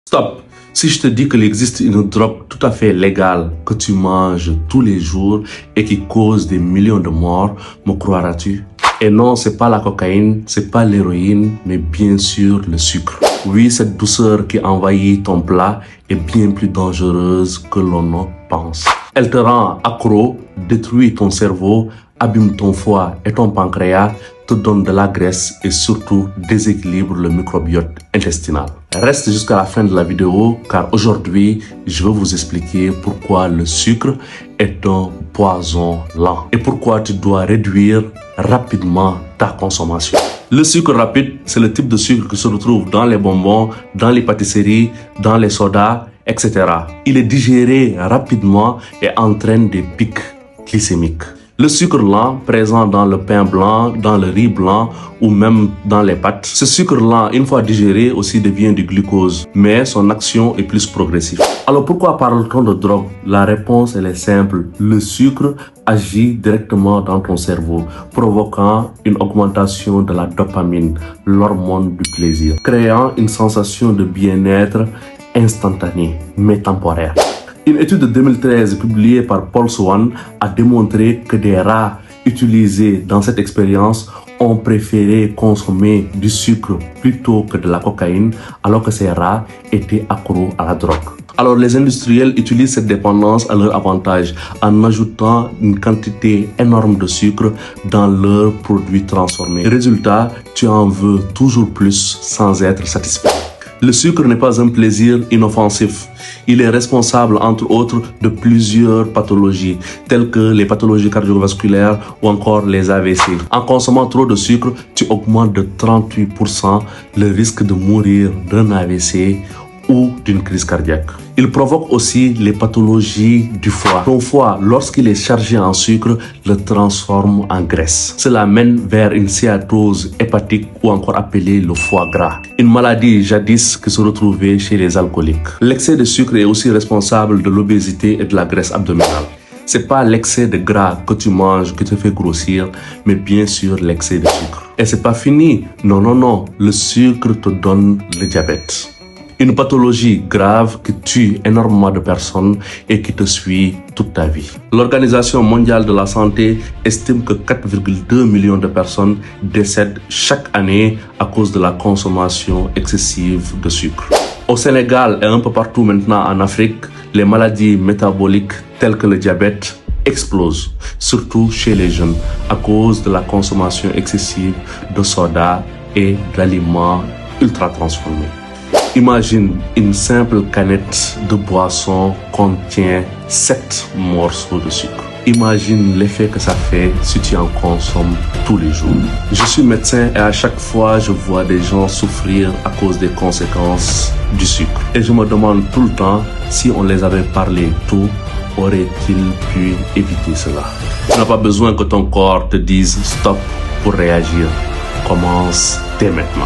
Stop! Si je te dis qu'il existe une drogue tout à fait légale que tu manges tous les jours et qui cause des millions de morts, me croiras-tu? Et non, c'est pas la cocaïne, c'est pas l'héroïne, mais bien sûr le sucre. Oui, cette douceur qui envahit ton plat est bien plus dangereuse que l'on ne pense. Elle te rend accro, détruit ton cerveau, abîme ton foie et ton pancréas, te donne de la graisse et surtout déséquilibre le microbiote intestinal. Reste jusqu'à la fin de la vidéo car aujourd'hui, je vais vous expliquer pourquoi le sucre est un poison lent et pourquoi tu dois réduire rapidement ta consommation. Le sucre rapide, c'est le type de sucre qui se retrouve dans les bonbons, dans les pâtisseries, dans les sodas, etc. Il est digéré rapidement et entraîne des pics glycémiques. Le sucre lent, présent dans le pain blanc, dans le riz blanc ou même dans les pâtes. Ce sucre lent, une fois digéré, aussi devient du glucose, mais son action est plus progressive. Alors pourquoi parle-t-on de drogue? La réponse elle est simple. Le sucre agit directement dans ton cerveau, provoquant une augmentation de la dopamine, l'hormone du plaisir, créant une sensation de bien-être instantanée, mais temporaire. Une étude de 2013 publiée par Paul Swan a démontré que des rats utilisés dans cette expérience ont préféré consommer du sucre plutôt que de la cocaïne alors que ces rats étaient accros à la drogue. Alors les industriels utilisent cette dépendance à leur avantage en ajoutant une quantité énorme de sucre dans leurs produits transformés. Résultat, tu en veux toujours plus sans être satisfait. Le sucre n'est pas un plaisir inoffensif. Il est responsable, entre autres, de plusieurs pathologies, telles que les pathologies cardiovasculaires ou encore les AVC. En consommant trop de sucre, tu augmentes de 38% le risque de mourir d'un AVC ou d'une crise cardiaque. Il provoque aussi les pathologies du foie. Ton foie, lorsqu'il est chargé en sucre, le transforme en graisse. Cela mène vers une stéatose hépatique ou encore appelée le foie gras. Une maladie jadis qui se retrouvait chez les alcooliques. L'excès de sucre est aussi responsable de l'obésité et de la graisse abdominale. C'est pas l'excès de gras que tu manges qui te fait grossir, mais bien sûr l'excès de sucre. Et c'est pas fini. Non. Le sucre te donne le diabète. Une pathologie grave qui tue énormément de personnes et qui te suit toute ta vie. L'Organisation mondiale de la santé estime que 4,2 millions de personnes décèdent chaque année à cause de la consommation excessive de sucre. Au Sénégal et un peu partout maintenant en Afrique, les maladies métaboliques telles que le diabète explosent, surtout chez les jeunes, à cause de la consommation excessive de soda et d'aliments ultra transformés. Imagine une simple canette de boisson contient 7 morceaux de sucre. Imagine l'effet que ça fait si tu en consommes tous les jours. Je suis médecin et à chaque fois je vois des gens souffrir à cause des conséquences du sucre. Et je me demande tout le temps si on les avait parlé tôt, aurait-il pu éviter cela? Tu n'as pas besoin que ton corps te dise stop pour réagir. Commence dès maintenant.